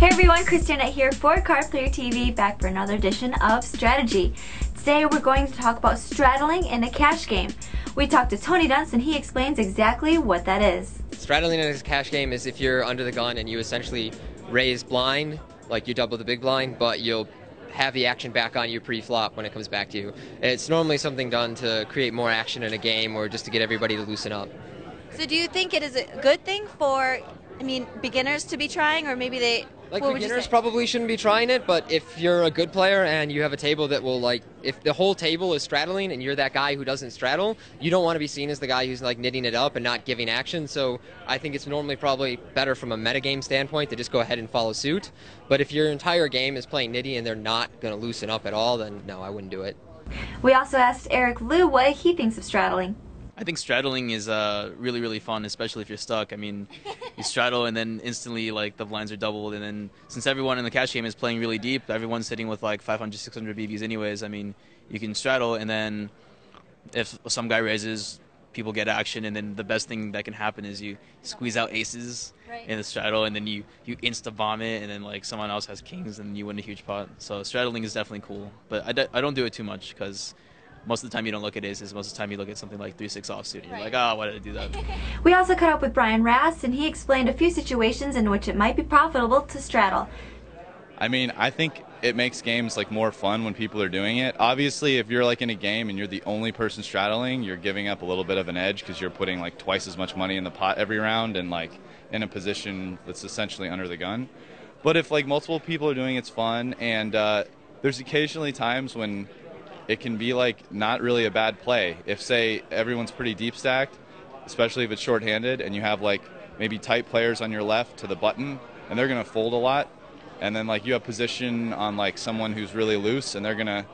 Hey everyone, Christina here for Card Player TV, back for another edition of Strategy. Today we're going to talk about straddling in a cash game. We talked to Tony Dunst and he explains exactly what that is. Straddling in a cash game is if you're under the gun and you essentially raise blind, like you double the big blind, but you'll have the action back on you pre-flop when it comes back to you. It's normally something done to create more action in a game or just to get everybody to loosen up. So do you think it is a good thing for, beginners to be trying, or maybe they... Beginners probably shouldn't be trying it, but if you're a good player and you have a table that will, if the whole table is straddling and you're that guy who doesn't straddle, you don't want to be seen as the guy who's knitting it up and not giving action. So I think it's normally probably better from a metagame standpoint to just go ahead and follow suit. But if your entire game is playing nitty and they're not going to loosen up at all, then no, I wouldn't do it. We also asked Eric Liu what he thinks of straddling. I think straddling is really, really fun, especially if you're stuck. You straddle and then instantly the blinds are doubled, and then since everyone in the cash game is playing really deep, everyone's sitting with 500, 600 BBs anyways, you can straddle, and then if some guy raises, people get action, and then the best thing that can happen is you squeeze out aces in the straddle, and then you insta-bomb it, and then someone else has kings, and you win a huge pot. So straddling is definitely cool, but I don't do it too much, because most of the time you don't look at aces, most of the time you look at something like 3-6 offsuit, and you're like, oh, why did I do that? We also caught up with Rast, and he explained a few situations in which it might be profitable to straddle. I think it makes games more fun when people are doing it. Obviously, if you're in a game and you're the only person straddling, you're giving up a little bit of an edge because you're putting twice as much money in the pot every round and in a position that's essentially under the gun. But if multiple people are doing it, it's fun, and there's occasionally times when it can be not really a bad play. If, say, everyone's pretty deep stacked, especially if it's shorthanded, and you have maybe tight players on your left to the button, and they're going to fold a lot, and then you have position on someone who's really loose, and they're going to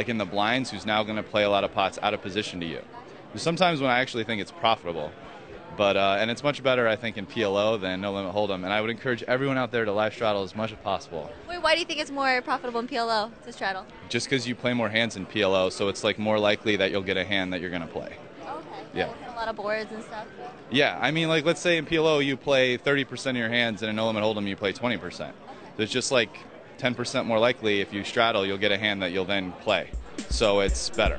in the blinds, who's now going to play a lot of pots out of position to you. There's sometimes when I actually think it's profitable, but and it's much better, I think, in PLO than No Limit Hold'em, and I would encourage everyone out there to live straddle as much as possible. Wait, why do you think it's more profitable in PLO to straddle? Just because you play more hands in PLO, so it's more likely that you'll get a hand that you're going to play. Okay. Yeah. A lot of boards and stuff. Yeah, let's say in PLO you play 30% of your hands, and in No Limit Hold'em you play 20%. Okay. So it's just 10% more likely if you straddle, you'll get a hand that you'll then play. So it's better.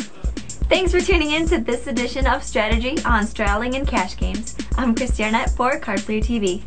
Thanks for tuning in to this edition of Strategy on Straddling and Cash Games. I'm Christina for Card Player TV.